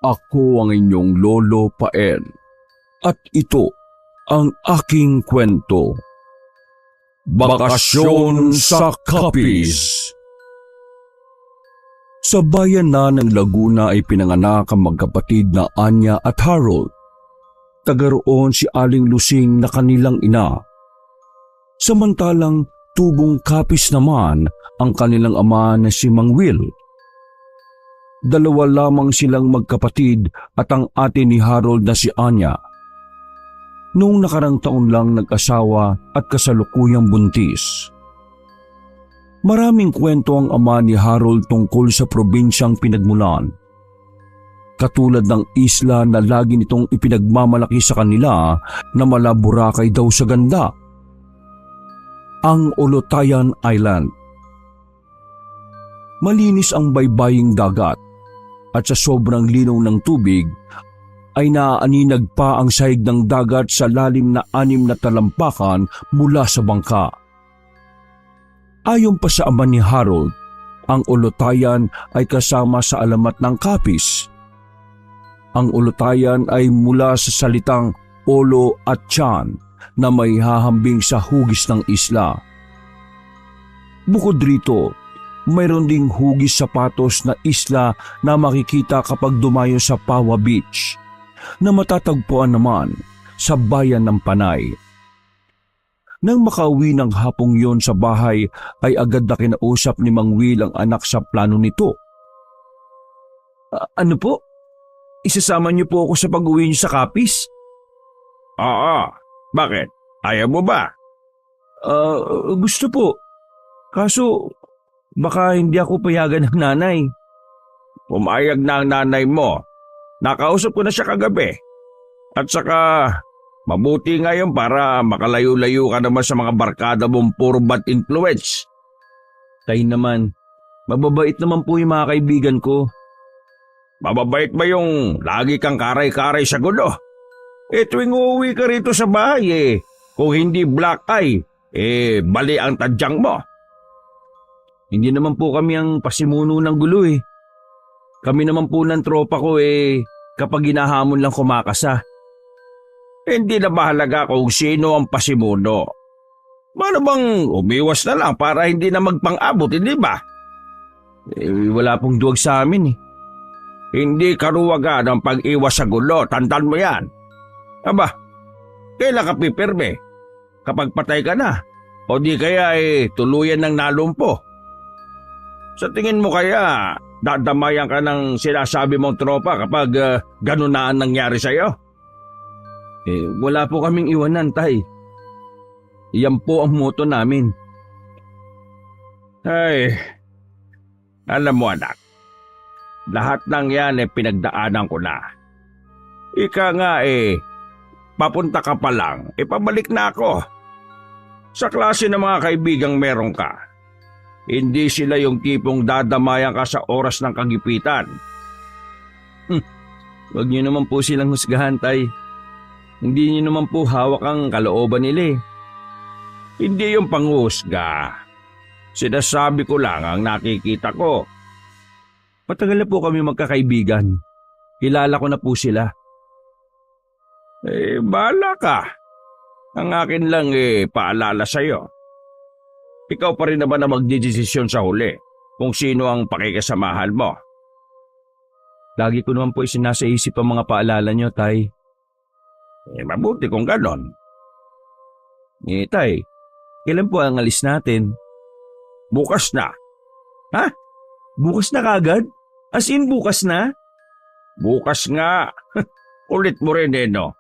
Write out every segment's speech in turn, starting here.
Ako ang inyong Lolo Paen at ito ang aking kwento. Bakasyon sa Capiz. Sa bayan na ng Laguna ay pinanganak ang magkapatid na Anya at Harold. Taga roon si Aling Lusing na kanilang ina. Samantalang tubong Capiz naman ang kanilang ama na si Mang Will. Dalawa lamang silang magkapatid at ang ate ni Harold na si Anya. Noong nakarang taon lang nag-asawa at kasalukuyang buntis. Maraming kwento ang ama ni Harold tungkol sa probinsyang pinagmulan. Katulad ng isla na lagi nitong ipinagmamalaki sa kanila na Malaburakay daw sa ganda. Ang Olotayan Island. Malinis ang baybaying dagat at sa sobrang linaw ng tubig ay naaaninag pa ang sahig ng dagat sa lalim na 6 na talampakan mula sa bangka. Ayon pa sa ama ni Harold, ang Olotayan ay kasama sa alamat ng Capiz. Ang Olotayan ay mula sa salitang Olo at Tiyan na may hahambing sa hugis ng isla. Bukod rito, mayroon ding hugis sa Patos na isla na makikita kapag dumayo sa Pawa Beach, na matatagpuan naman sa bayan ng Panay. Nang makauwi ng hapong yon sa bahay ay agad na kinausap ni Mang Will ang anak sa plano nito. Ano po? Isasama niyo po ako sa pag-uwi niyo sa Capiz? Oo, bakit? Ayaw mo ba? Gusto po. Kaso baka hindi ako payagan ng nanay. Pumayag na ang nanay mo. Nakausap ko na siya kagabi. At saka, mabuti ngayon para makalayo-layo ka naman sa mga barkada mong puro bad influence. Tay naman, mababait naman po yung mga kaibigan ko. Mababait ba yung lagi kang karay-karay sa gulo? Tuwing uuwi ka rito sa bahay kung hindi black eye, bali ang tadyang mo. Hindi naman po kami ang pasimuno ng gulo Kami naman po ng tropa ko kapag hinahamon lang kumakasa. Hindi na mahalaga kung sino ang pasimuno. Paano bang umiwas na lang para hindi na magpang-abot, hindi ba? Wala pong duwag sa amin Hindi karuwagan ang pag-iwas sa gulo, tandaan mo yan. Aba, kailan ka pipirme? Kapag patay ka na, o di kaya tuluyan ng nalumpo. Sa tingin mo kaya, dadamayan ka ng sinasabi mong tropa kapag ganun na ang nangyari sa'yo? Wala po kaming iwanan, tay. Iyan po ang moto namin. Ay, alam mo anak, lahat ng yan pinagdaanan ko na. Ika nga papunta ka pa lang, pabalik na ako. Sa klase ng mga kaibigang meron ka, hindi sila yung tipong dadamayan ka sa oras ng kagipitan. Huwag niyo naman po silang husgahan, tay. Hindi niyo naman po hawak ang kalooban nila Hindi yung panghusga. Sinasabi ko lang ang nakikita ko. Matagal na po kami magkakaibigan. Kilala ko na po sila. Bahala ka. Ang akin lang paalala sa'yo. Ikaw pa rin naman na magdidesisyon sa huli kung sino ang pakikasamahan mo. Lagi ko naman po isinasa isip ang mga paalala niyo, tay. Mabuti kung ganon. Tay, kailan po ang alis natin? Bukas na. Ha? Bukas na kagad? As in bukas na? Bukas nga. Ulit mo rin no?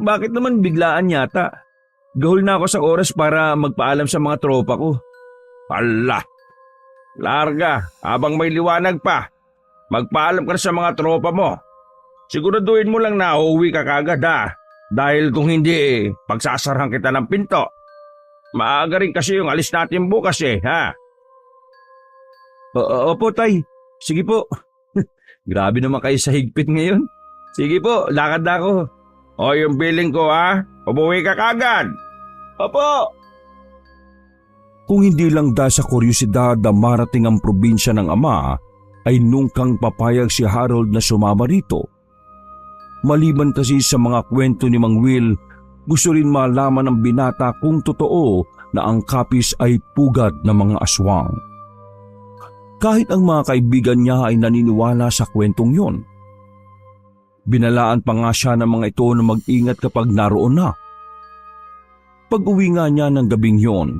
Bakit naman biglaan yata? Gahol na ako sa oras para magpaalam sa mga tropa ko. Ala, larga habang may liwanag pa. Magpaalam ka na sa mga tropa mo. Siguraduhin mo lang na uuwi ka kagad Dahil kung hindi pagsasarahan kita ng pinto. Maaga rin kasi yung alis natin bukas ha? Opo, tay. Sige po. Grabe naman kayo sa higpit ngayon. Sige po, lakad na ako. O yung billing ko umuwi ka kagad. Opo. Kung hindi lang dahil sa kuryosidad na marating ang probinsya ng ama, ay nungkang papayag si Harold na sumama rito. Maliban kasi sa mga kwento ni Mang Will, gusto rin malaman ng binata kung totoo na ang kapis ay pugad ng mga aswang. Kahit ang mga kaibigan niya ay naniniwala sa kwentong yon. Binalaan pa nga siya ng mga ito na mag-ingat kapag naroon na. Pag-uwi nga niya ng gabing yon,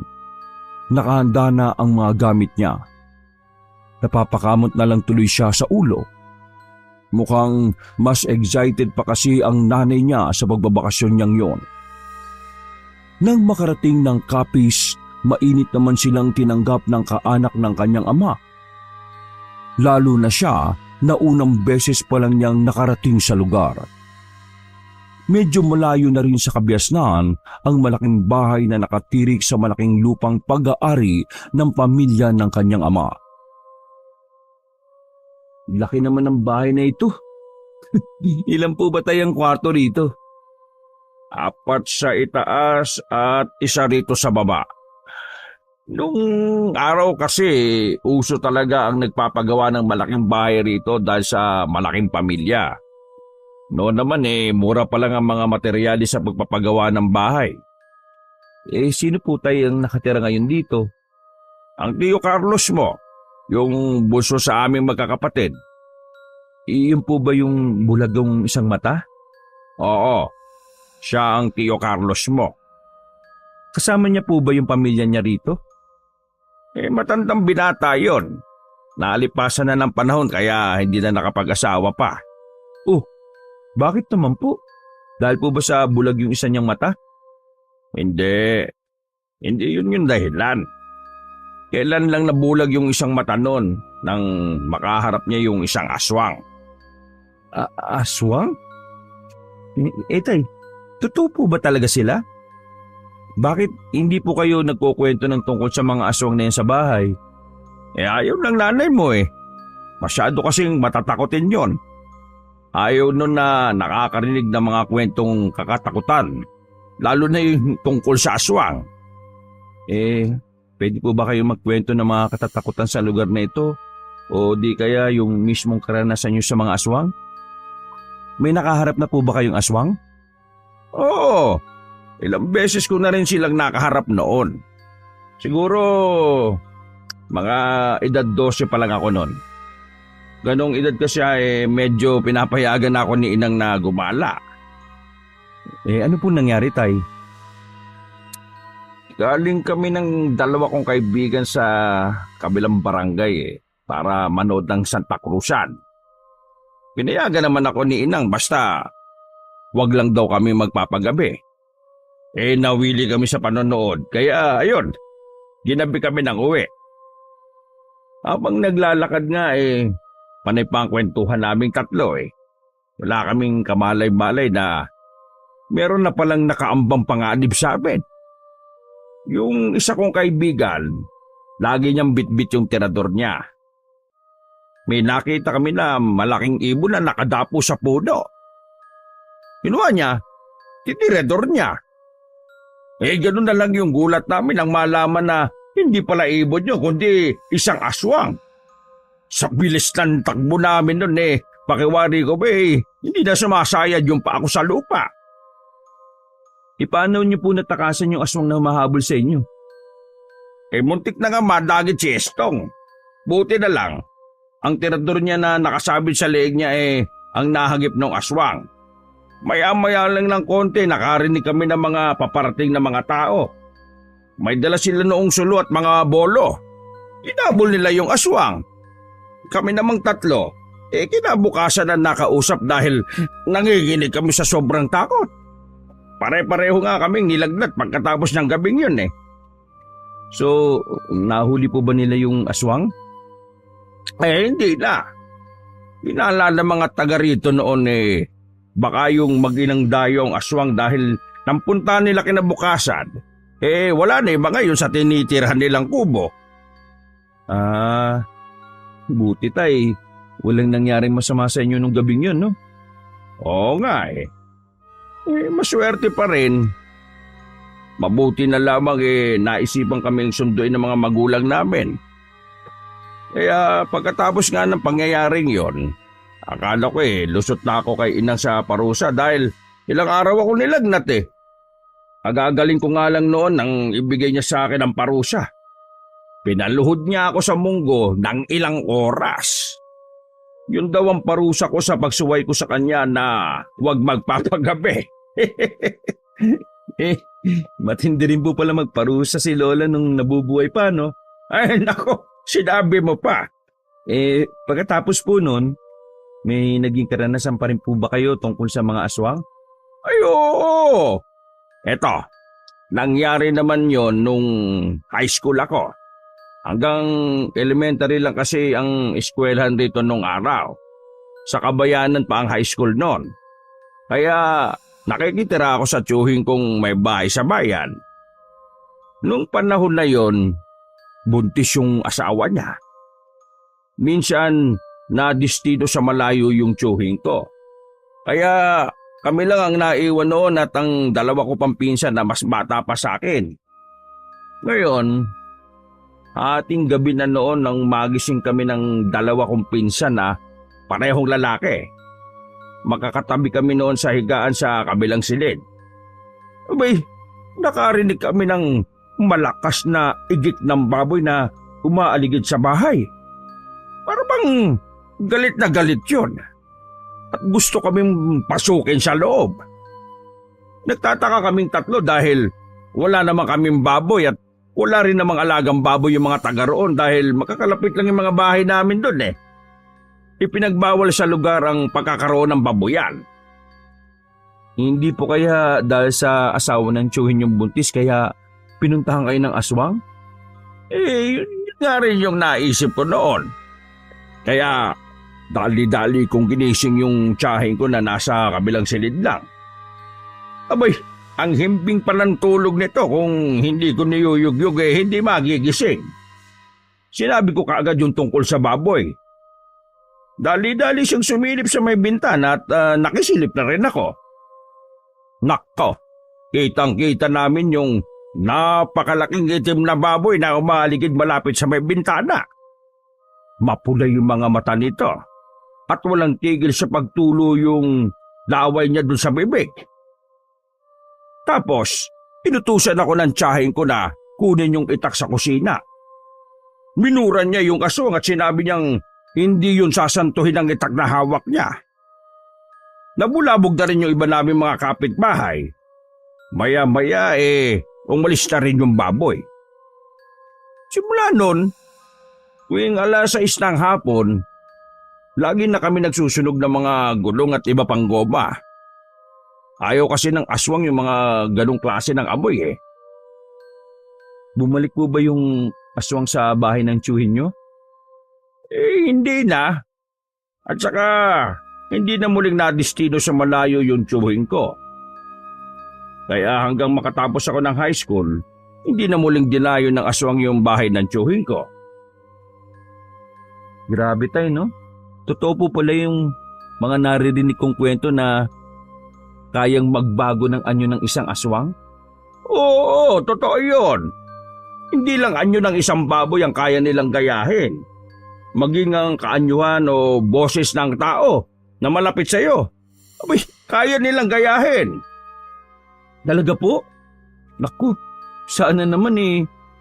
nakahanda na ang mga gamit niya. Napapakamot na lang tuloy siya sa ulo. Mukhang mas excited pa kasi ang nanay niya sa pagbabakasyon niyang yon. Nang makarating ng Capiz, mainit naman silang tinanggap ng kaanak ng kanyang ama. Lalo na siya na unang beses pa lang niyang nakarating sa lugar. Medyo malayo na rin sa Kabiasnan ang malaking bahay na nakatirik sa malaking lupang pag-aari ng pamilya ng kanyang ama. Laki naman ng bahay na ito. Ilan po ba tayong kwarto rito? 4 sa itaas at 1 rito sa baba. Nung araw kasi, uso talaga ang nagpapagawa ng malaking bahay rito dahil sa malaking pamilya. Noon naman mura pa lang ang mga materyales sa pagpapagawa ng bahay. Sino po tayo ang nakatira ngayon dito? Ang Tio Carlos mo, yung bunso sa aming magkakapatid. Iyon po ba yung bulagong isang mata? Oo, siya ang Tio Carlos mo. Kasama niya po ba yung pamilya niya rito? Matandang binata yon. Naalipasan na ng panahon kaya hindi na nakapag-asawa pa. Oh, bakit naman po? Dahil po ba sa bulag yung isa niyang mata? Hindi. Hindi yun yung dahilan. Kailan lang nabulag yung isang mata noon nang makaharap niya yung isang aswang. Aswang? Tay, totoo po ba talaga sila? Bakit hindi po kayo nagkukwento ng tungkol sa mga aswang na yan sa bahay? Ayaw ng nanay mo Masyado kasing matatakotin yon. Ayaw nun na nakakarinig ng mga kwentong kakatakutan. Lalo na yung tungkol sa aswang. Pwede po ba kayo magkwento ng mga katatakutan sa lugar na ito? O di kaya yung mismong karanasan niyo sa mga aswang? May nakaharap na po ba kayong aswang? Oo, ilang beses ko na rin silang nakaharap noon. Siguro mga edad 12 pa lang ako noon. Ganong edad kasi medyo pinapayagan ako ni inang na gumala. Ano po nangyari, tay? Galing kami ng 2 kong kaibigan sa kabilang barangay para manood ng Santa Cruzan. Pinayagan naman ako ni inang basta wag lang daw kami magpapagabi. Nawili kami sa panonood kaya ayun, ginabi kami ng uwi. Habang naglalakad nga panay pa ang kwentuhan naming 3 Wala kaming kamalay-malay na meron na palang nakaambang panganib sa amin. Yung isa kong kaibigan, lagi niyang bitbit yung tirador niya. May nakita kami na malaking ibon na nakadapo sa puno. Kinuha niya, titirador niya. Ganun na lang yung gulat namin nang malaman na hindi pala ibon yun, kundi isang aswang. Sa bilis ng takbo namin nun pakiwari ko hindi na sumasayad yung pa ako sa lupa. Paano niyo po natakasan yung aswang na humahabol sa inyo? Muntik na nga madagit si Estong. Buti na lang, ang tirador niya na nakasabit sa leeg niya ang nahagip ng aswang. Maya-maya lang ng konti nakarinig kami ng mga paparating na mga tao. May dala sila noong sulo at mga bolo. Inabol nila yung aswang. Kami namang 3, kinabukasan na nakausap dahil nanginginig kami sa sobrang takot. Pare-pareho nga kaming nilagnat pagkatapos ng gabing yun So, nahuli po ba nila yung aswang? Hindi na. Inaalala ng mga taga rito noon baka yung mag-inang dayo ang aswang dahil nampunta nila kinabukasan. Wala na iba ngayon sa tinitirhan nilang kubo. Buti tay. Walang nangyaring masama sa inyo nung gabing yun, no? Oo nga maswerte pa rin. Mabuti na lamang naisipan kaming sunduin ng mga magulang namin. Kaya pagkatapos nga ng pangyayaring yon, akala ko lusot na ako kay inang sa parusa dahil ilang araw ako nilagnat eh. Agagaling ko nga lang noon nang ibigay niya sa akin ang parusa. Pinaluhod niya ako sa munggo ng ilang oras. Yun daw ang parusa ko sa pagsuway ko sa kanya na huwag magpapagabi. Matindi rin po pala magparusa si Lola nung nabubuhay pa, no? Ay nako, sinabi mo pa. Pagkatapos po nun, may naging karanasan pa rin po ba kayo tungkol sa mga aswang? Ay oo. Eto, nangyari naman yon nung high school ako. Hanggang elementary lang kasi ang eskwelahan dito nung araw. Sa Kabayanan pa ang high school noon. Kaya nakikitira ako sa tiyuhin kong may bahay sa bayan. Nung panahon na yon, buntis yung asawa niya. Minsan, nadistino sa malayo yung tiyuhin ko. Kaya kami lang ang naiwan noon at ang dalawa ko pang pinsan na mas bata pa sa akin. Ngayon, ating gabi na noon nang magising kami ng dalawa kong pinsan na parehong lalaki. Makakatabi kami noon sa higaan sa kabilang silid. Abay, nakarinig kami ng malakas na igik ng baboy na umaaligid sa bahay. Para bang galit na galit yun. At gusto kaming pasukin sa loob. Nagtataka kaming tatlo dahil wala naman kaming baboy at wala rin namang alagang baboy yung mga taga roon dahil makakalapit lang yung mga bahay namin doon eh. Ipinagbawal sa lugar ang pagkakaroon ng baboyan. Hindi po kaya dahil sa asawa ng tiyuhin yung buntis kaya pinuntahan kayo ng aswang? Yun nga rin yung naisip ko noon. Kaya dali-dali kong ginising yung tiyahin ko na nasa kabilang silid lang. Abay, ang himbing pa ng tulog nito kung hindi ko niyuyugyug hindi magigising. Sinabi ko kaagad yung tungkol sa baboy. Dali-dali siyang sumilip sa may bintana at nakisilip na rin ako. Nakko, kitang-kita namin yung napakalaking itim na baboy na umaligid malapit sa may bintana. Mapula yung mga mata nito at walang tigil sa pagtulo yung laway niya dun sa bibig. Tapos, inutusan ako ng tiyahin ko na kunin yung itak sa kusina. Minura niya yung aswang at sinabi niyang hindi yun sasantuhin ang itak na hawak niya. Nabulabog na rin yung iba namin mga kapitbahay. Maya-maya umalis na rin yung baboy. Simula nun, tuwing 6:00 ng hapon, lagi na kami nagsusunog ng mga gulong at iba pang goma. Ayaw kasi ng aswang yung mga ganong klase ng amoy eh. Bumalik po ba yung aswang sa bahay ng tiyuhin nyo? Hindi na. At saka, hindi na muling nadistino sa malayo yung tiyuhin ko. Kaya hanggang makatapos ako ng high school, hindi na muling dinayo ng aswang yung bahay ng tiyuhin ko. Grabe tayo, no? Totoo po pala yung mga naririnig kong kwento na kayang magbago ng anyo ng isang aswang? Oo, totoo yun. Hindi lang anyo ng isang baboy ang kaya nilang gayahin. Maging ang kaanyuhan o boses ng tao na malapit sa iyo. Abay, kaya nilang gayahin. Talaga po? Naku, saan na naman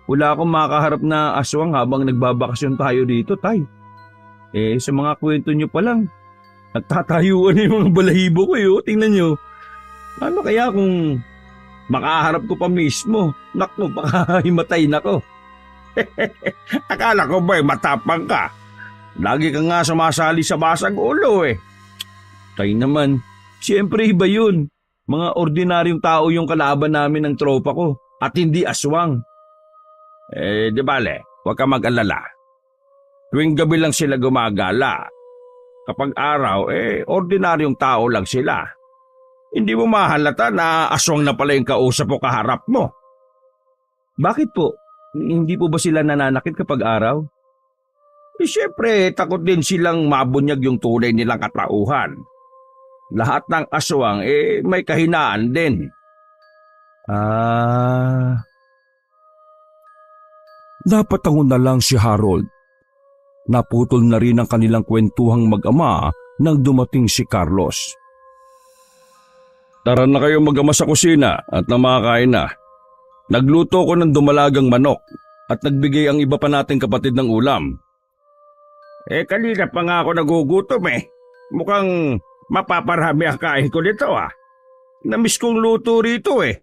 wala akong makaharap na aswang habang nagbabakasyon tayo dito, tay. Sa mga kwento nyo pa lang, nagtatayuan na yung mga balahibo ko tingnan nyo. Ano kaya kung makaharap ko pa mismo? Naku, baka himatay na ko. Akala ko ba'y matapang ka? Lagi ka nga sumasali sa basag ulo eh. Tay naman, siyempre iba yun. Mga ordinaryong tao yung kalaban namin ng tropa ko at hindi aswang. Di bale, huwag ka mag-alala. Tuwing gabi lang sila gumagala. Kapag araw, ordinaryong tao lang sila. Hindi mo mahalata na aswang na pala yung kausap o kaharap mo. Bakit po? Hindi po ba sila nananakit kapag araw? Siyempre, takot din silang mabunyag yung tunay nilang katauhan. Lahat ng aswang may kahinaan din. Napatangon na lang si Harold. naputol na rin ang kanilang kwentuhang mag-ama nang dumating si Carlos. Tara na kayo mag-ama sa kusina at namakain na. Nagluto ko ng dumalagang manok at nagbigay ang iba pa nating kapatid ng ulam. Kanina pa nga ako nagugutom eh. Mukhang mapaparami ang kain ko dito ah. Namiss kong luto rito eh.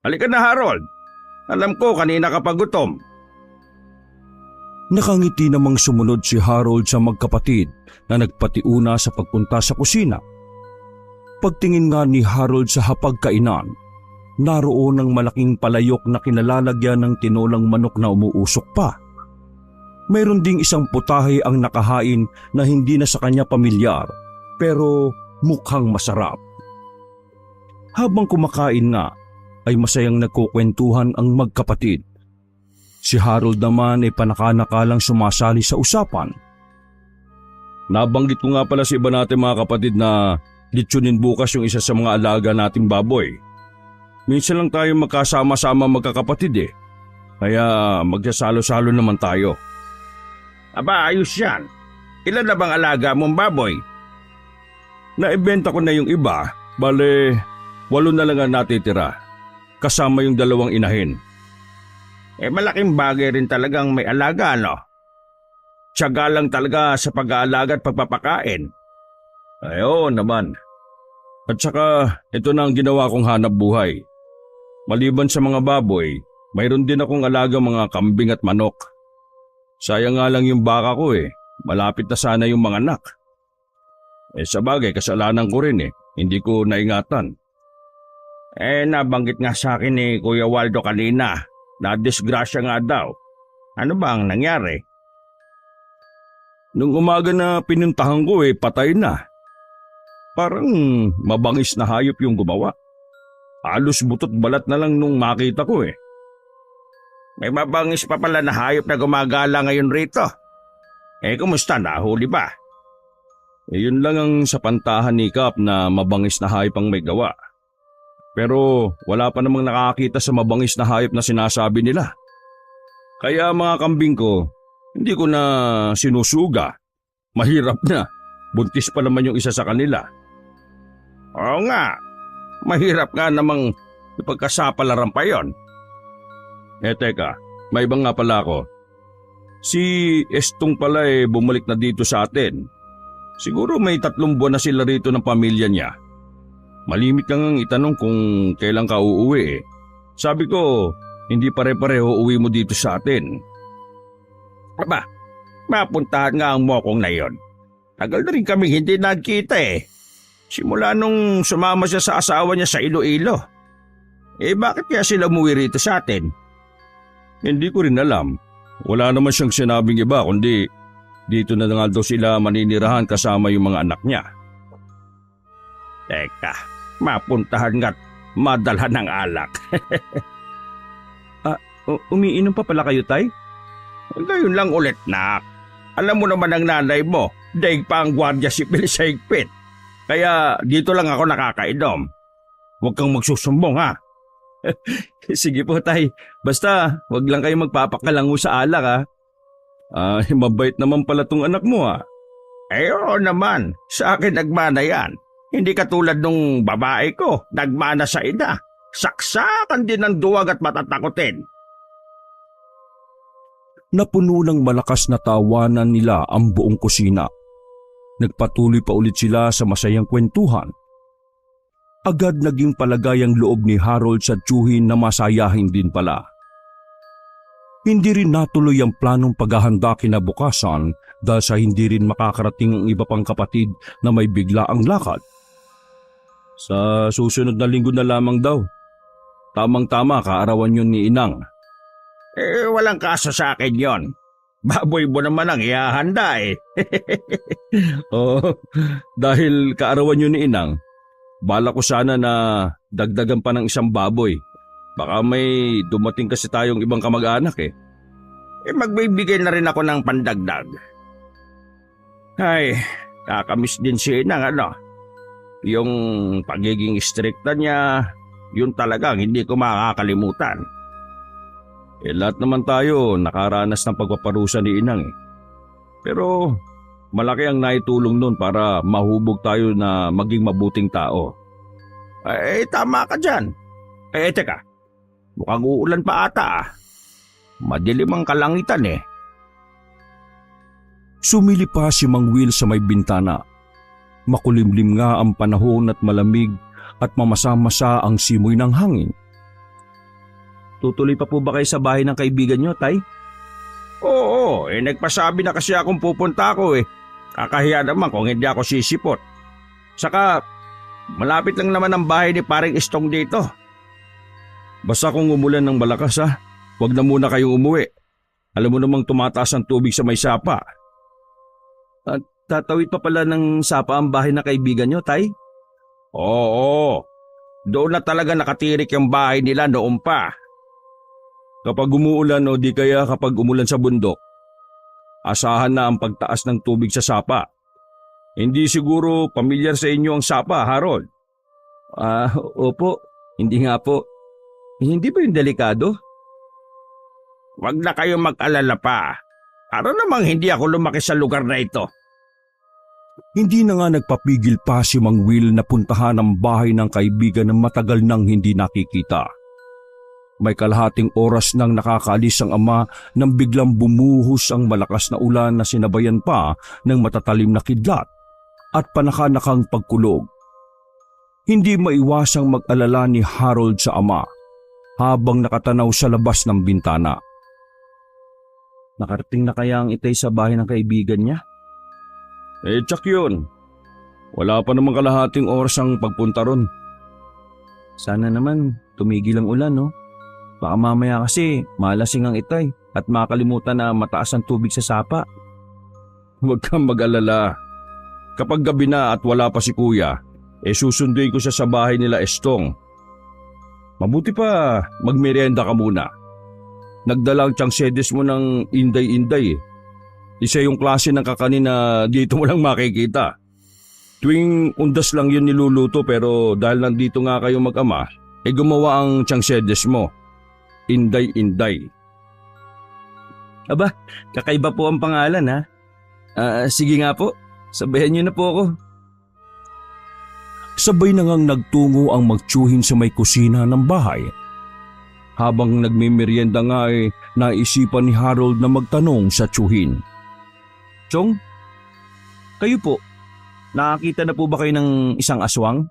Halika na Harold. Alam ko kanina ka pa gutom. Nakangiti namang sumunod si Harold sa magkapatid na nagpatiuna sa pagpunta sa kusina. Pagtingin nga ni Harold sa hapagkainan, naroon ang malaking palayok na kinalalagyan ng tinolang manok na umuusok pa. Mayroon ding isang putahe ang nakahain na hindi na sa kanya pamilyar pero mukhang masarap. Habang kumakain nga ay masayang nagkukwentuhan ang magkapatid. Si Harold naman ay panaka-nakalang sumasali sa usapan. Nabanggit ko nga pala sa iba natin mga kapatid na litsunin bukas yung isa sa mga alaga nating baboy. Minsan lang tayo magkasama-sama magkakapatid eh. Kaya magsasalo-salo naman tayo. Aba, ayos yan. Ilan na bang alaga mong baboy? Naibenta ko na yung iba. Bale, 8 na lang ang natitira. Kasama yung 2 inahin. Malaking bagay rin talagang may alaga, no? Tiyaga lang talaga sa pag-aalaga at pagpapakain. Oo naman. At saka, ito na ang ginawa kong hanap buhay. Maliban sa mga baboy, mayroon din akong alaga mga kambing at manok. Sayang nga lang yung baka ko eh. Malapit na sana yung mga anak. Sa bagay, kasalanan ko rin eh. Hindi ko naingatan. Nabanggit nga sa akin ni Kuya Waldo kanina na disgrasya nga daw. Ano bang nangyari? Nung umaga na pinuntahan ko patay na. Parang mabangis na hayop yung gumawa. Halos butot balat na lang nung makita ko eh. May mabangis pa pala na hayop na gumagala ngayon rito. Kumusta? Nahuli ba? Yun lang ang sa pantahan ni Kap na mabangis na hayop ang may gawa. Pero wala pa namang nakakita sa mabangis na hayop na sinasabi nila. Kaya mga kambing ko, hindi ko na sinusuga. Mahirap na. Buntis pa naman yung isa sa kanila. Oo nga. Mahirap nga namang ipagkasapalaran pa yon. Teka, may ibang nga pala ako. Si Estong pala bumalik na dito sa atin. Siguro may 3 buwan na sila rito ng pamilya niya. Malimit kang itanong kung kailan ka uuwi eh. Sabi ko, hindi pare-pareho uwi mo dito sa atin. Aba, mapuntahan nga ang mokong na yon. Tagal na rin kami hindi nagkita eh. Simula nung sumama siya sa asawa niya sa Iloilo. Bakit kaya sila umuwi rito sa atin? Hindi ko rin alam. Wala naman siyang sinabing iba kundi dito na nga daw sila maninirahan kasama yung mga anak niya. Teka, mapuntahan nga't madalhan ng alak. Umiinom pa pala kayo, Tay? Ngayon lang ulit, nak. Alam mo naman ang nanay mo, daig pa ang gwardiya sipil sa higpit. Kaya dito lang ako nakakainom. Huwag kang magsusumbong ha. Sige po, Tay. Basta, wag lang kayo magpapakalango sa alak ha. Mabait naman pala tong anak mo ha. Oo naman, sa akin nagmana yan. Hindi katulad nung babae ko, nagmana sa ina. Saksakan din ng duwag at matatakotin. Napuno ng malakas na tawanan nila ang buong kusina. Nagpatuloy pa ulit sila sa masayang kwentuhan. Agad naging palagay ang loob ni Harold sa tiyuhin na masayahin din pala. Hindi rin natuloy ang planong paghahanda kinabukasan dahil sa hindi rin makakarating ang iba pang kapatid na may biglaang lakad. Sa susunod na linggo na lamang daw. Tamang-tama kaarawan yun ni Inang. Walang kaso sa akin yon. Baboy mo naman ang ihahanda eh. Oo, dahil kaarawan yun ni Inang, bala ko sana na dagdagan pa ng isang baboy. Baka may dumating kasi tayong ibang kamag-anak eh. Magbibigay na rin ako ng pandagdag. Ay, kakamiss din si Inang ano. Yung pagiging strikta niya, yun talagang hindi ko makakalimutan. Lahat naman tayo nakaranas ng pagpaparusa ni Inang eh. Pero malaki ang naitulong nun para mahubog tayo na maging mabuting tao. Tama ka dyan. Teka, mukhang uulan pa ata ah. Madilim ang kalangitan eh. Sumili pa si Mang Will sa may bintana. Makulimlim nga ang panahon at malamig at mamasa-masa ang simoy ng hangin. Tutuloy pa po ba kayo sa bahay ng kaibigan nyo, Tay? Oo, nagpasabi na kasi akong pupunta ako eh. Kakahiya naman kung hindi ako sisipot. Saka, malapit lang naman ang bahay ni paring Istong dito. Basta kung umulan ng malakas ha, huwag na muna kayong umuwi. Alam mo namang tumataas ang tubig sa may sapa. At tatawid pa pala ng sapa ang bahay ng kaibigan nyo, Tay? Oo, doon na talaga nakatirik yung bahay nila noon pa. Kapag umuulan o di kaya kapag umulan sa bundok, asahan na ang pagtaas ng tubig sa sapa. Hindi siguro pamilyar sa inyo ang sapa, Harold? Opo. Hindi nga po. Hindi ba yung delikado? Huwag na kayong mag-alala pa. Para namang hindi ako lumaki sa lugar na ito. Hindi na nga nagpapigil pa si Mang Will na puntahan ang bahay ng kaibigan na matagal nang hindi nakikita. May kalahating oras nang nakakaalis ang ama nang biglang bumuhos ang malakas na ulan na sinabayan pa ng matatalim na kidlat at panakanakang pagkulog. Hindi maiwasang mag-alala ni Harold sa ama habang nakatanaw sa labas ng bintana. Nakarating na kaya ang Itay sa bahay ng kaibigan niya? Tsak yun. Wala pa namang kalahating oras ang pagpunta ron. Sana naman tumigil ang ulan, no? Baka mamaya kasi malasing ang Itay at makalimutan na mataas ang tubig sa sapa. Huwag kang mag-alala. Kapag gabi na at wala pa si kuya, susunduin ko siya sa bahay nila Estong. Mabuti pa magmerienda ka muna. Nagdala ang tiyangsedes mo ng inday-inday eh. Isa yung klase ng kakanin na dito mo lang makikita. Tuwing undas lang yun niluluto pero dahil nandito nga kayo mag-ama, gumawa ang tiyangsedes mo. Inday-inday. Aba, kakaiba po ang pangalan ha. Sige nga po, sabayan niyo na po ako. Sabay na ngang nagtungo ang magtsuhin sa may kusina ng bahay. Habang nagmimerienda nga naisipan ni Harold na magtanong sa tsuhin. Chong, kayo po, nakakita na po ba kayo ng isang aswang?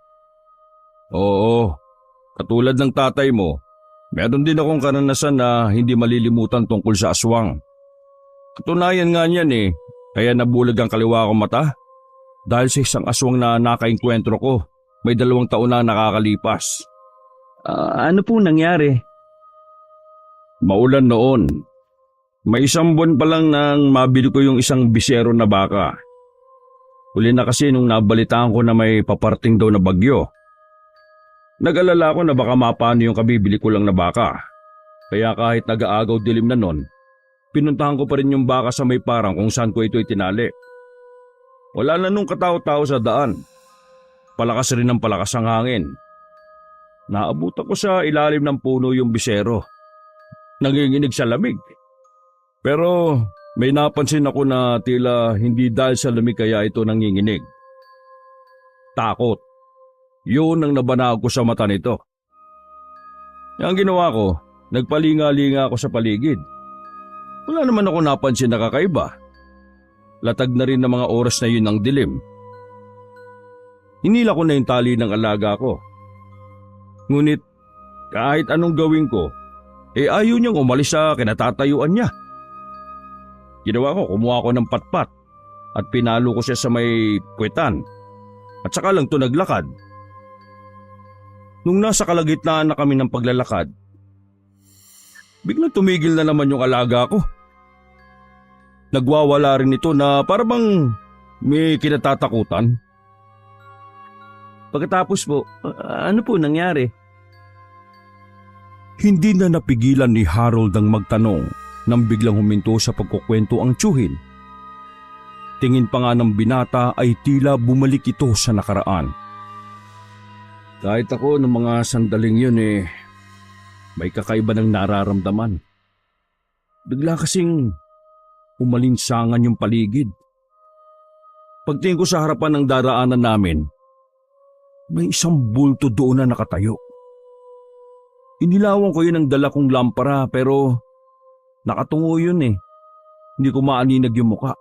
Oo, katulad ng tatay mo. Meron din akong karanasan na hindi malilimutan tungkol sa aswang. Katunayan nga niyan kaya nabulag ang kaliwa kong mata. Dahil sa isang aswang na nakainkwentro ko, may 2 taon na nakakalipas. Ano po nangyari? Maulan noon. May 1 buwan pa lang nang mabili ko yung isang bisero na baka. Huli na kasi nung nabalitaan ko na may paparting daw na bagyo. Nag-alala ko na baka mapano yung kabibili ko lang na baka. Kaya kahit nag-aagaw dilim na nun, pinuntahan ko pa rin yung baka sa may parang kung saan ko ito itinali. Wala na nung katao-tao sa daan. Palakas rin ang palakas ang hangin. Naabutan ko sa ilalim ng puno yung bisero. Nanginginig sa lamig. Pero may napansin ako na tila hindi dahil sa lamig kaya ito nanginginig. Takot. Yun ang nabanag ko sa mata nito. Ang ginawa ko, nagpalinga-linga ako sa paligid. Wala naman ako napansin na kakaiba. Latag na rin ng mga oras na yun ang dilim. Hinila ko na yung tali ng alaga ko. Ngunit kahit anong gawin ko, ayaw niyang umalis sa kinatatayuan niya. Ginawa ko, kumuha ko ng patpat at pinalo ko siya sa may puwetan. At saka lang ito naglakad. Nung nasa kalagitnaan na kami ng paglalakad, biglang tumigil na naman yung alaga ko. Nagwawala rin ito na parang may kinatatakutan. Pagkatapos po, ano po nangyari? Hindi na napigilan ni Harold ang magtanong nang biglang huminto sa pagkukwento ang tsuhin. Tingin pa nga ng binata ay tila bumalik ito sa nakaraan. Kahit ako ng mga sandaling yun may kakaiba ng nararamdaman. Bigla kasing umalinsangan yung paligid. Pagtingin ko sa harapan ng daraanan namin, may isang bulto doon na nakatayo. Inilawan ko yun ng dala kong lampara pero nakatungo yun eh. Hindi ko maaninag yung muka.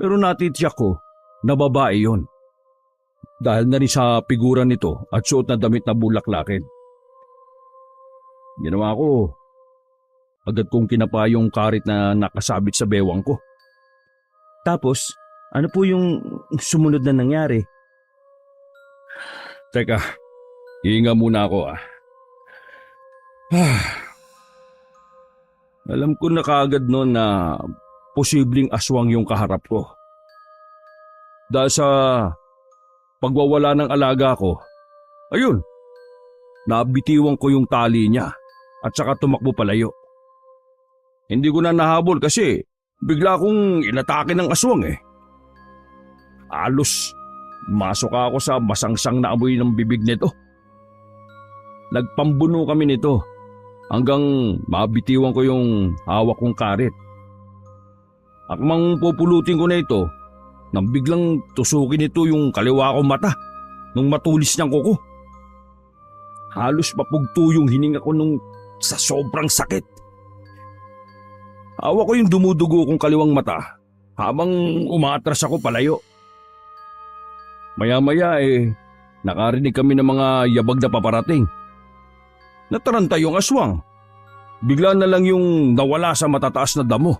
Pero natitiyak ko na babae yun. Dahil na rin sa figura nito at suot na damit na bulaklakin. Ginawa ko, agad kong kinapa yung karit na nakasabit sa bewang ko. Tapos, ano po yung sumunod na nangyari? Teka, hihinga muna ako ah. Alam ko na kaagad noon na posibleng aswang yung kaharap ko. Dahil sa pagwawala ng alaga ko, ayun, nabitiwan ko yung tali niya at saka tumakbo palayo. Hindi ko na nahabol kasi bigla akong inatake ng aswang eh. Alos, masok ako sa masangsang na amoy ng bibig nito. Nagpambuno kami nito hanggang mabitiwan ko yung hawak kong karit. Akmang pupulutin ko na ito nang biglang tusukin ito yung kaliwa kong mata nung matulis niyang kuko. Halos mapugto yung hininga ko nung sa sobrang sakit. Hawak ko yung dumudugo kong kaliwang mata habang umaatras ako palayo. Maya-maya nakarinig kami ng mga yabag na paparating. Nataranta yung aswang. Bigla na lang yung nawala sa matataas na damo.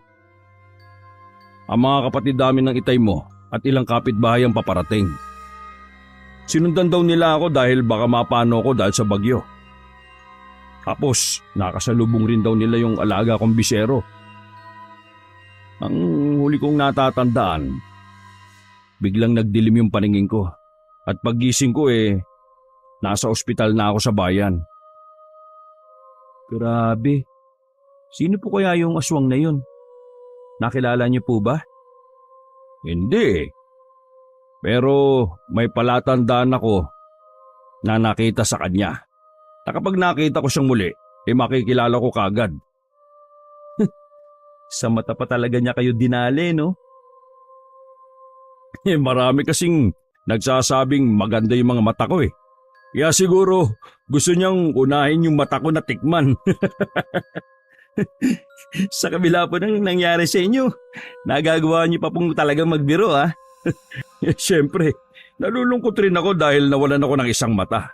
Ang mga kapatid namin ng itay mo at ilang kapitbahay ang paparating. Sinundan daw nila ako dahil baka mapano ko dahil sa bagyo. Tapos nakasalubong rin daw nila yung alaga kong bisero. Ang huli kong natatandaan, biglang nagdilim yung paningin ko at paggising ko nasa ospital na ako sa bayan. Grabe. Sino po kaya yung aswang na yun? Nakilala niyo po ba? Hindi. Pero may palatandaan ako na nakita sa kanya. Na kapag nakita ko siyang muli, makikilala ko kagad. Sa mata pa talaga niya kayo dinali, no? Marami kasing nagsasabing maganda yung mga mata ko eh. Kaya siguro gusto niyang unahin yung mata ko na tikman. Sa kabila po ng nangyari sa inyo, nagagawa niyo pa pong talagang magbiro ah. Siyempre, nalulungkot rin ako dahil nawalan ako ng isang mata.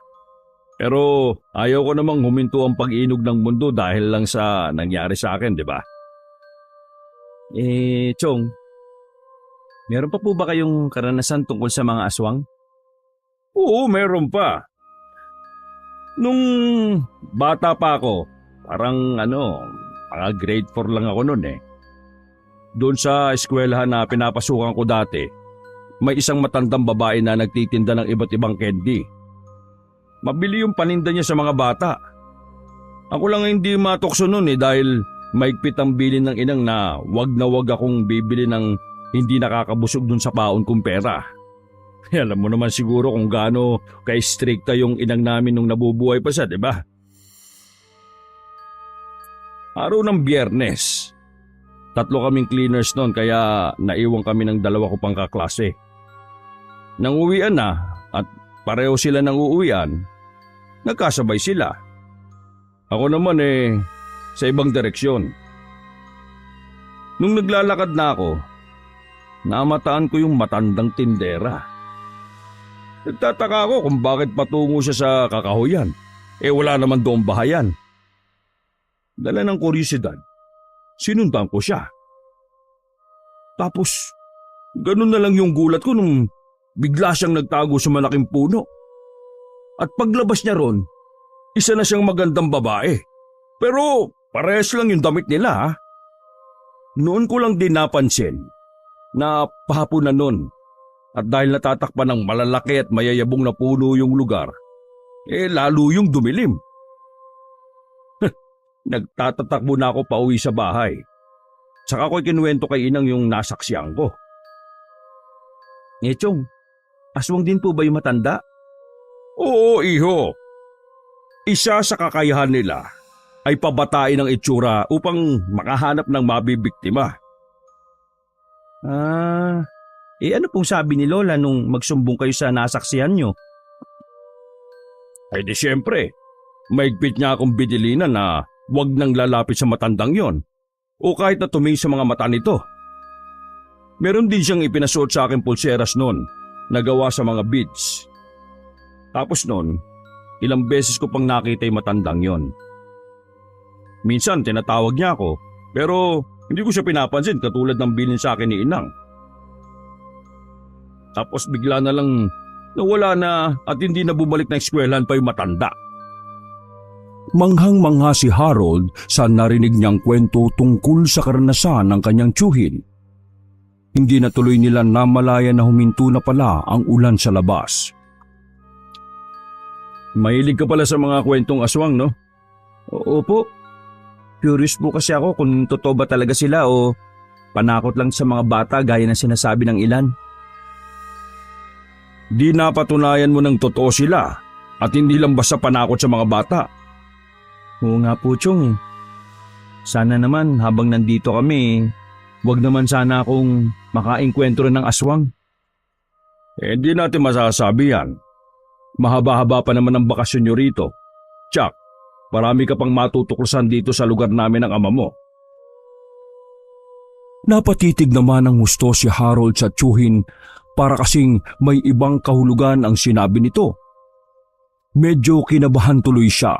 Pero ayaw ko namang huminto ang pag-inog ng mundo dahil lang sa nangyari sa akin, di ba? Chong, meron pa po ba kayong karanasan tungkol sa mga aswang? Oo, meron pa. Nung bata pa ako, parang mga grade 4 lang ako noon eh. Doon sa eskwelahan na pinapasukan ko dati, may isang matandang babae na nagtitinda ng iba't ibang candy. Mabili yung paninda niya sa mga bata. Ako lang hindi matukso noon dahil maigpit ang bilin ng inang na wag akong bibili ng hindi nakakabusog dun sa baon kong pera. Alam mo naman siguro kung gaano ka-stricta yung inang namin nung nabubuhay pa siya, di ba? Araw ng Biyernes. 3 kaming cleaners noon kaya naiwan kami ng 2 ko pang kaklase. Nang uwian na at pareho sila nang uuwian, nagkasabay sila. Ako naman sa ibang direksyon. Nung naglalakad na ako, namataan ko yung matandang tindera. Nagtataka ako kung bakit patungo siya sa kakahuyan. Wala naman doong bahayan. Dala ng kuryosidad, sinundan ko siya. Tapos, ganun na lang yung gulat ko nung bigla siyang nagtago sa malaking puno. At paglabas niya ron, isa na siyang magandang babae. Pero parehas lang yung damit nila ha. Noon ko lang din napansin na pahapon na nun. At dahil natatakpan ng malalaki at mayayabong na puno yung lugar, lalo yung dumilim. Nagtatatakbo na ako pauwi sa bahay. Saka ko'y kinuwento kay inang yung nasaksiyan ko. Chong, aswang din po ba yung matanda? Oo, iho. Isa sa kakayahan nila, ay pabatain ang itsura upang makahanap ng mabibiktima. Ano pong sabi ni Lola nung magsumbong kayo sa nasaksihan nyo? Ay di siyempre, maigpit niya akong bidilinan na huwag nang lalapit sa matandang yon o kahit na tumingin sa mga mata nito. Meron din siyang ipinasuot sa akin pulseras noon na gawa sa mga beads. Tapos noon, ilang beses ko pang nakita yung matandang yon. Minsan tinatawag niya ako pero hindi ko siya pinapansin katulad ng bilin sa akin ni Inang. Tapos bigla na lang nawala na at hindi na bumalik na eskwelahan pa yung matanda. Manghang-mangha si Harold sa narinig niyang kwento tungkol sa karanasan ng kanyang tiyuhin. Hindi na tuloy nila namalaya na huminto na pala ang ulan sa labas. Mahilig ka pala sa mga kwentong aswang, no? Opo. Curious po kasi ako kung totoo ba talaga sila o panakot lang sa mga bata gaya ng sinasabi ng ilan. Di napatunayan mo ng totoo sila at hindi lang basta panakot sa mga bata. Oo nga po, Chong. Sana naman habang nandito kami, wag naman sana akong makaengkwentro ng aswang. Hindi natin masasabi yan. Mahaba-haba pa naman ang bakasyon nyo rito. Tsak, marami ka pang matutuklasan dito sa lugar namin ng ama mo. Napatitig naman ng husto si Harold sa tiyuhin para kasing may ibang kahulugan ang sinabi nito. Medyo kinabahan tuloy siya.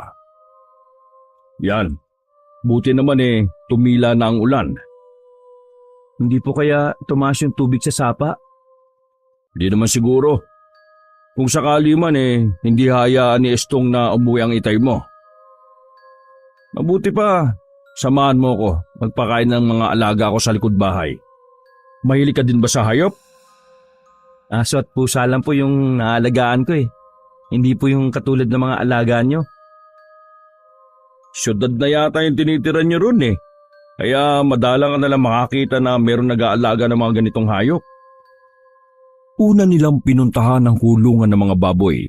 Yan, buti naman tumila na ang ulan. Hindi po kaya tumaas yung tubig sa sapa? Di naman siguro. Kung sakali man hindi hayaan ni Estong na umuwi ang itay mo. Mabuti pa, samahan mo ko magpakain ng mga alaga ko sa likod bahay. Mahilig ka din ba sa hayop? Aso at pusa lang po yung naalagaan ko Hindi po yung katulad ng mga alagaan nyo. Syudad na yata yung tinitira nyo ron Kaya madalang ka nalang makakita na meron nag-aalaga ng mga ganitong hayop. Una nilang pinuntahan ang kulungan ng mga baboy.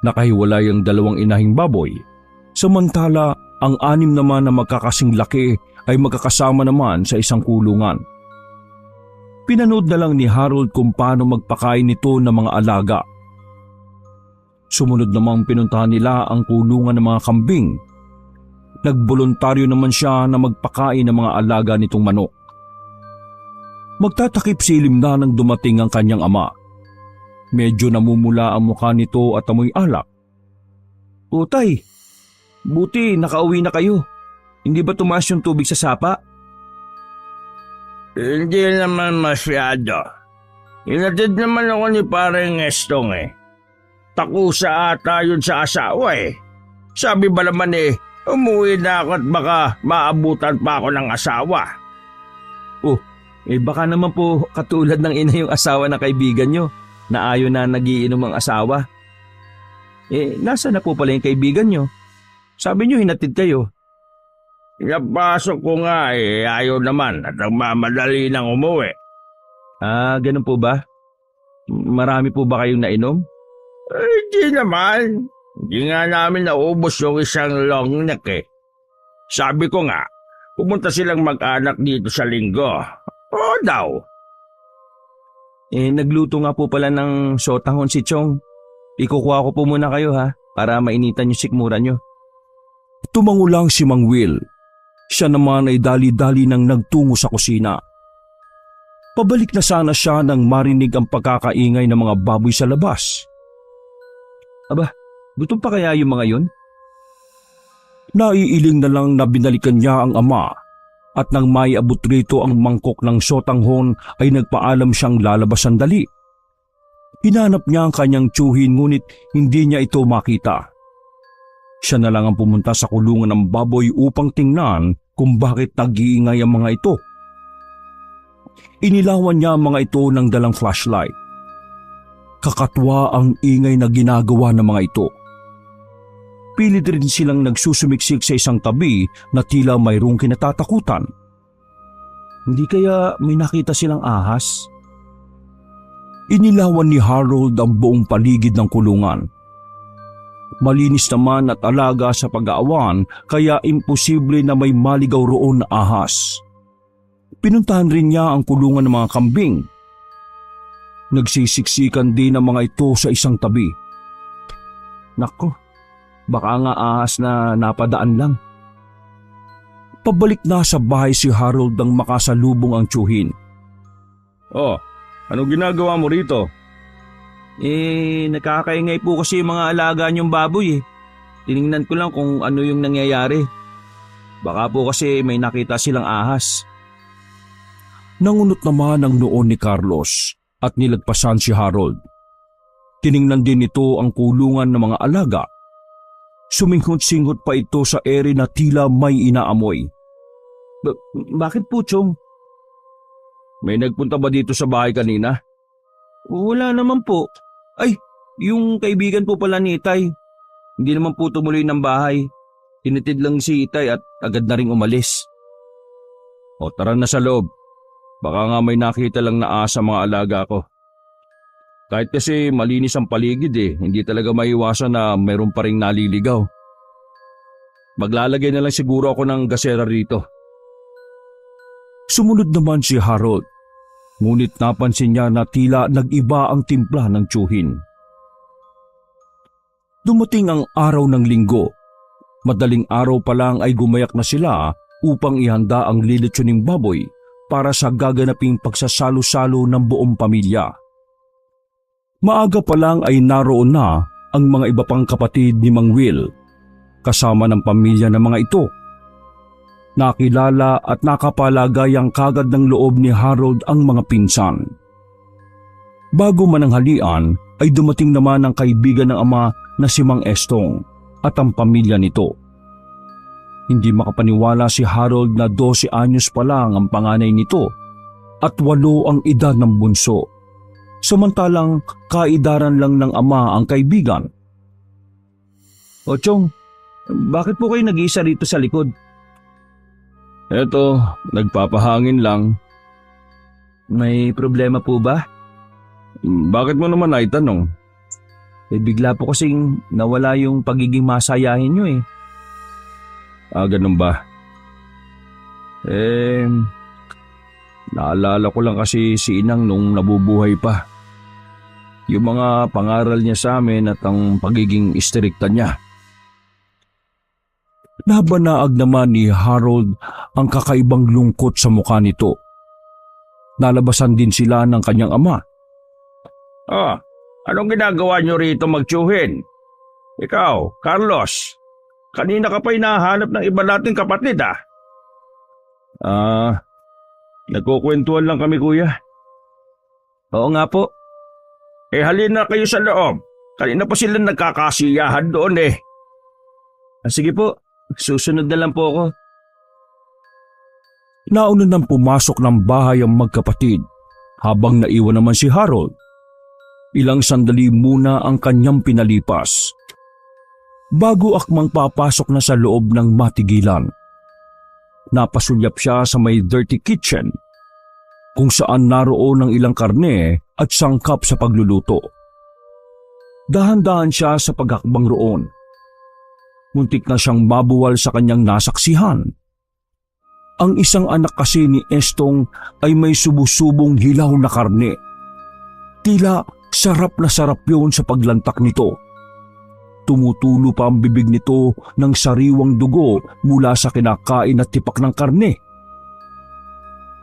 Nakahiwalay ang dalawang inahing baboy. Samantala, ang 6 naman na magkakasing laki ay magkakasama naman sa isang kulungan. Pinanood na lang ni Harold kung paano magpakain nito ng mga alaga. Sumunod namang pinuntahan nila ang kulungan ng mga kambing. Nagboluntaryo naman siya na magpakain ng mga alaga nitong manok. Magtatakip silim na nang dumating ang kanyang ama. Medyo namumula ang mukha nito at amoy alak. O tay, buti nakauwi na kayo. Hindi ba tumaas yung tubig sa sapa? Hindi naman masyado. Inatid naman ako ni Pareng Estong Takusa ata yun sa asawa Sabi ba naman umuwi na ako at baka maabutan pa ako ng asawa. Baka naman po katulad ng ina yung asawa na kaibigan nyo na ayaw na nagiinom ang asawa. Nasa na po pala yung kaibigan nyo? Sabi nyo hinatid kayo. Napasok ko nga ayaw naman at nagmamadali nang umuwi. Ganun po ba? Marami po ba kayong nainom? Hindi naman. Hindi nga namin naubos yung isang long neck Sabi ko nga, pumunta silang mag-anak dito sa linggo. Oo daw. Nagluto nga po pala ng sotanghon si Chong. Ikukuha ko po muna kayo para mainitan yung sikmura nyo. Tumango lang si Mang Will. Siya naman ay dali-dali nang nagtungo sa kusina. Pabalik na sana siya nang marinig ang pagkakaingay ng mga baboy sa labas. Aba, gutom pa kaya yung mga yun? Naiiling na lang na binalikan niya ang ama at nang may abot rito ang mangkok ng sotanghon ay nagpaalam siyang lalabas sandali. Hinanap niya ang kanyang tiyuhin ngunit hindi niya ito makita. Siya na lang ang pumunta sa kulungan ng baboy upang tingnan kung bakit nag-iingay ang mga ito. Inilawan niya ang mga ito ng dalang flashlight. Kakatwa ang ingay na ginagawa ng mga ito. Pilit rin silang nagsusumiksik sa isang tabi na tila mayroong kinatatakutan. Hindi kaya may nakita silang ahas? Inilawan ni Harold ang buong paligid ng kulungan. Malinis naman at alaga sa pag-aawan kaya imposible na may maligaw roon na ahas. Pinuntahan rin niya ang kulungan ng mga kambing. Nagsisiksikan din ang mga ito sa isang tabi. Nako, baka nga ahas na napadaan lang. Pabalik na sa bahay si Harold nang makasalubong ang tiyuhin. Oh, anong ginagawa mo rito? Nakakaingay po kasi yung mga alaga niyong baboy eh. Tiningnan ko lang kung ano yung nangyayari. Baka po kasi may nakita silang ahas. Nangunot naman ang noon ni Carlos at nilagpasan si Harold. Tiningnan din nito ang kulungan ng mga alaga. Suminghot-singhot pa ito sa ere na tila may inaamoy. Bakit po, Chong? May nagpunta ba dito sa bahay kanina? Wala naman po. Ay, yung kaibigan po pala ni Itay. Hindi naman po tumuloy ng bahay. Tinitid lang si Itay at agad na ring umalis. O tara na sa loob. Baka nga may nakita lang na asa mga alaga ko. Kahit kasi malinis ang paligid hindi talaga maiwasan na mayroon pa ring naliligaw. Maglalagay na lang siguro ako ng gasera rito. Sumunod naman si Harold. Ngunit napansin niya na tila nag-iba ang timpla ng tiyuhin. Dumating ang araw ng linggo. Madaling araw pa lang ay gumayak na sila upang ihanda ang lilitsuning baboy para sa gaganaping pagsasalo-salo ng buong pamilya. Maaga pa lang ay naroon na ang mga iba pang kapatid ni Mang Will, kasama ng pamilya ng mga ito. Nakilala at nakapalagayang kagad ng loob ni Harold ang mga pinsan. Bago mananghalian ay dumating naman ang kaibigan ng ama na si Mang Estong at ang pamilya nito. Hindi makapaniwala si Harold na 12 anyos pa lang ang panganay nito at 8 ang edad ng bunso. Samantalang kaedaran lang ng ama ang kaibigan. O Chong, bakit po kayo nag-iisa rito sa likod? Eto, nagpapahangin lang. May problema po ba? Bakit mo naman naitanong? Bigla po kasing nawala yung pagiging masayahin nyo eh. Ganun ba? Naalala ko lang kasi si Inang nung nabubuhay pa. Yung mga pangaral niya sa amin at ang pagiging istrikta niya. Nabanaag naman ni Harold ang kakaibang lungkot sa mukha nito. Nalabasan din sila ng kanyang ama. Anong ginagawa niyo rito magtiyuhin? Ikaw, Carlos, kanina ka pa hinahanap ng iba nating kapatid nagkukwentuhan lang kami kuya. Oo nga po. Halina kayo sa loob. Kanina pa sila nagkakasiyahan doon Sige po. Susunod na lang po ako. Nauna nang pumasok ng bahay ang magkapatid habang naiwan naman si Harold. Ilang sandali muna ang kanyang pinalipas. Bago akmang papasok na sa loob ng matigilan, napasulyap siya sa may dirty kitchen kung saan naroon ang ilang karne at sangkap sa pagluluto. Dahan-dahan siya sa paghakbang roon. Muntik na siyang mabuwal sa kanyang nasaksihan. Ang isang anak kasi ni Estong ay may subusubong hilaw na karne. Tila sarap na sarap yun sa paglantak nito. Tumutulo pa ang bibig nito ng sariwang dugo mula sa kinakain at tipak ng karne.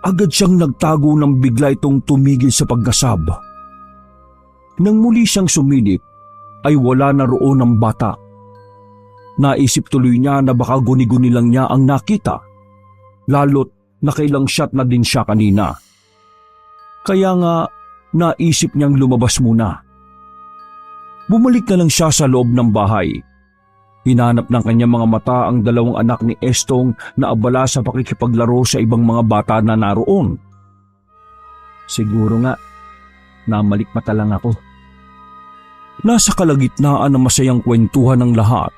Agad siyang nagtago nang bigla itong tumigil sa pagkasab. Nang muli siyang sumilip, ay wala na roon ang bata. Naisip tuloy niya na baka guni-guni lang niya ang nakita, lalo't nakailang shot na din siya kanina. Kaya nga naisip niyang lumabas muna. Bumalik na lang siya sa loob ng bahay. Hinanap ng kanyang mga mata ang 2 anak ni Estong na abala sa pakikipaglaro sa ibang mga bata na naroon. Siguro nga, namalikmata lang ako. Nasa kalagitnaan ng masayang kwentuhan ng lahat,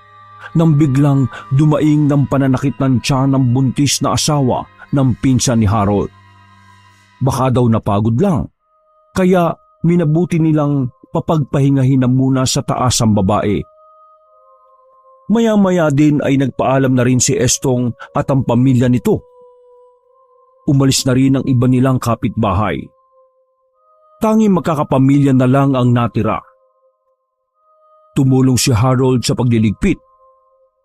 nang biglang dumaing ng pananakit ng tiyan ng buntis na asawa ng pinsan ni Harold. Baka daw napagod lang, kaya minabuti nilang papagpahingahin na muna sa taas ang babae. Maya-maya din ay nagpaalam na rin si Estong at ang pamilya nito. Umalis na rin ang iba nilang kapitbahay. Tanging magkakapamilya na lang ang natira. Tumulong si Harold sa pagliligpit,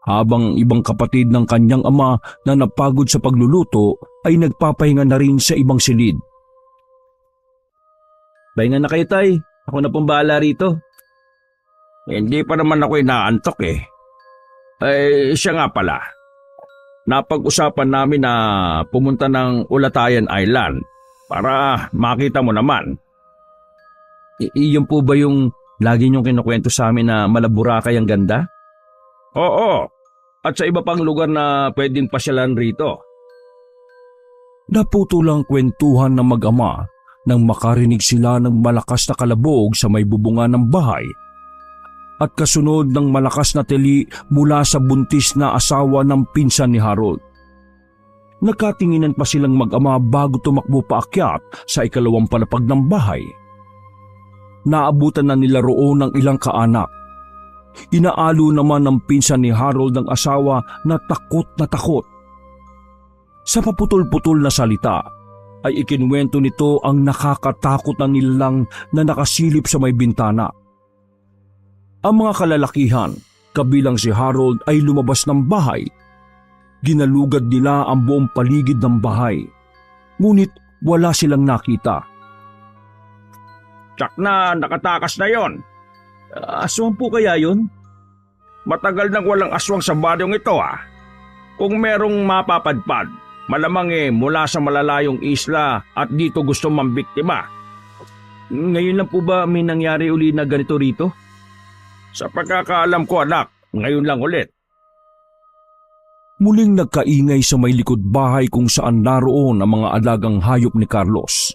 habang ibang kapatid ng kanyang ama na napagod sa pagluluto ay nagpapahinga na rin sa ibang silid. Pahinga na kayo, tay. Ako na pong bahala rito. Hindi pa naman ako inaantok eh. Siya nga pala. Napag-usapan namin na pumunta ng Ulatayan Island para makita mo naman. Iyon po ba yung lagi niyong kinukwento sa amin na Malaburakay ang ganda? Oo, at sa iba pang lugar na pwedeng pasyalan rito. Naputo lang kwentuhan ng mag-ama nang makarinig sila ng malakas na kalabog sa may bubungan ng bahay at kasunod ng malakas na tili mula sa buntis na asawa ng pinsan ni Harold. Nagkatinginan pa silang mag-ama bago tumakbo paakyat sa ikalawang palapag ng bahay. Naabutan na nila roon ng ilang kaanak. Inaalo naman ng pinsan ni Harold ang asawa na takot na takot. Sa paputol-putol na salita ay ikinwento nito ang nakakatakot na nilalang na nakasilip sa may bintana. Ang mga kalalakihan, kabilang si Harold, ay lumabas ng bahay. Ginalugad nila ang buong paligid ng bahay. Ngunit wala silang nakita. Tsak na, nakatakas na yon. Aswang po kaya yun? Matagal nang walang aswang sa baryong ito ah. Kung merong mapapadpad, malamang mula sa malalayong isla at dito gusto mambiktima. Ngayon lang po ba may nangyari uli na ganito rito? Sa pagkakaalam ko anak, ngayon lang ulit. Muling nagkaingay sa may likod bahay kung saan naroon ang mga alagang hayop ni Carlos.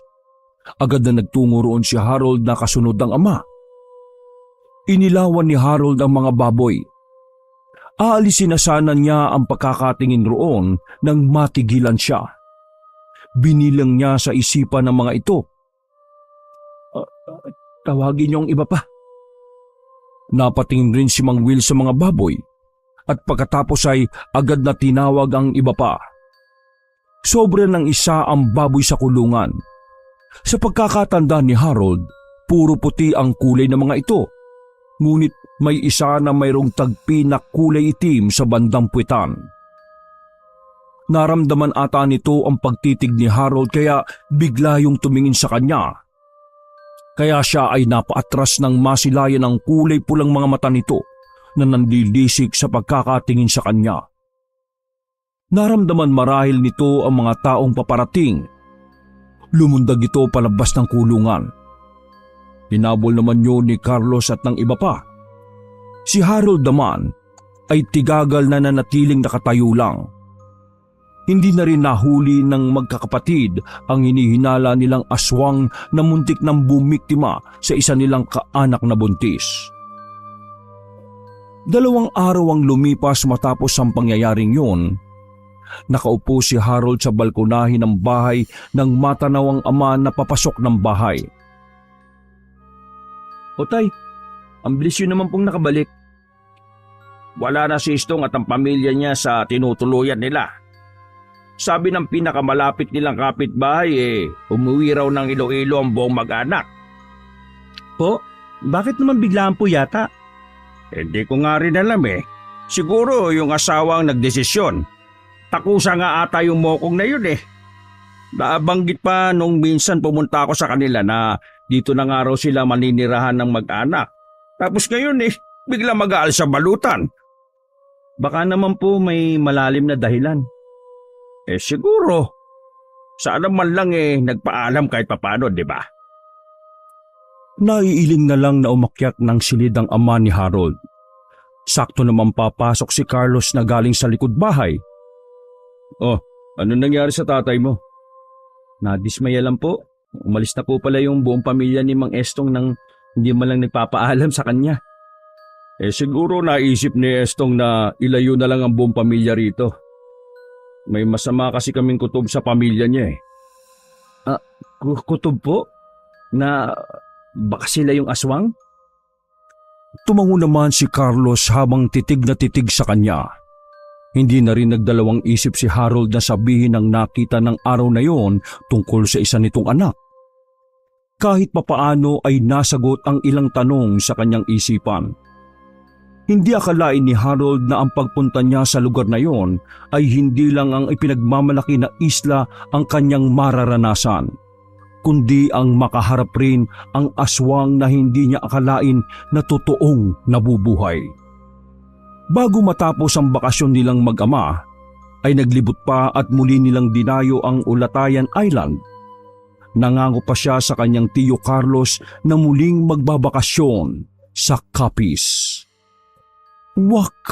Agad na nagtungo roon si Harold na kasunod ng ama. Inilawan ni Harold ang mga baboy. Aalisin na sana niya ang pagkakatingin roon nang matigilan siya. Binilang niya sa isipan ng mga ito. Tawagin niyo ang iba pa. Napatingin rin si Mang Will sa mga baboy at pagkatapos ay agad na tinawag ang iba pa. Sobre ng isa ang baboy sa kulungan. Sa pagkakatanda ni Harold, puro puti ang kulay ng mga ito. Ngunit may isa na mayroong tagpi na kulay itim sa bandang puwitan. Naramdaman ata nito ang pagtitig ni Harold kaya bigla yung tumingin sa kanya. Kaya siya ay napaatras ng masilayan ng kulay pulang mga mata nito na nanlilisik sa pagkakatingin sa kanya. Naramdaman marahil nito ang mga taong paparating. Lumundag ito palabas ng kulungan. Hinabol naman yun ni Carlos at ng iba pa. Si Harold naman ay tigagal na nanatiling nakatayo lang. Hindi na rin nahuli ng magkakapatid ang hinihinala nilang aswang na muntik ng bumiktima sa isa nilang kaanak na buntis. 2 araw ang lumipas matapos ang pangyayaring yun. Nakaupo si Harold sa balkonahe ng bahay nang matanaw ang ama na papasok ng bahay. O tay, ang bilis yun naman pong nakabalik. Wala na si Istong at ang pamilya niya sa tinutuluyan nila. Sabi ng pinakamalapit nilang kapitbahay umuwi raw ng Iloilo ang buong mag-anak. Po, bakit naman biglaan po yata? Hindi ko nga rin alam Siguro yung asawang nagdesisyon. Takusa nga ata yung mokong na yun Nabanggit pa nung minsan pumunta ako sa kanila na dito na nga raw sila maninirahan ng mag-anak. Tapos ngayon bigla mag-aal sa balutan. Baka naman po may malalim na dahilan. Siguro. Sana man lang nagpaalam kahit papano, di ba? Naiiling na lang na umakyat ng silid ang ama ni Harold. Sakto naman papasok si Carlos na galing sa likod bahay. Oh, ano nangyari sa tatay mo? Nadismaya lang po. Umalis na po pala yung buong pamilya ni Mang Estong nang hindi man lang nagpapaalam sa kanya. Siguro naisip ni Estong na ilayo na lang ang buong pamilya rito. May masama kasi kaming kutob sa pamilya niya Kutob po? Na baka sila yung aswang? Tumango naman si Carlos habang titig na titig sa kanya. Hindi na rin nagdalawang isip si Harold na sabihin ang nakita ng araw na yon tungkol sa isa nitong anak. Kahit papaano ay nasagot ang ilang tanong sa kanyang isipan. Hindi akalain ni Harold na ang pagpunta niya sa lugar na yon ay hindi lang ang ipinagmamalaki na isla ang kanyang mararanasan, kundi ang makaharap rin ang aswang na hindi niya akalain na totoong nabubuhay. Bago matapos ang bakasyon nilang mag-ama, ay naglibot pa at muli nilang dinayo ang Ulatayan Island. Nangako pa siya sa kanyang tiyo Carlos na muling magbabakasyon sa Capiz. Wakas!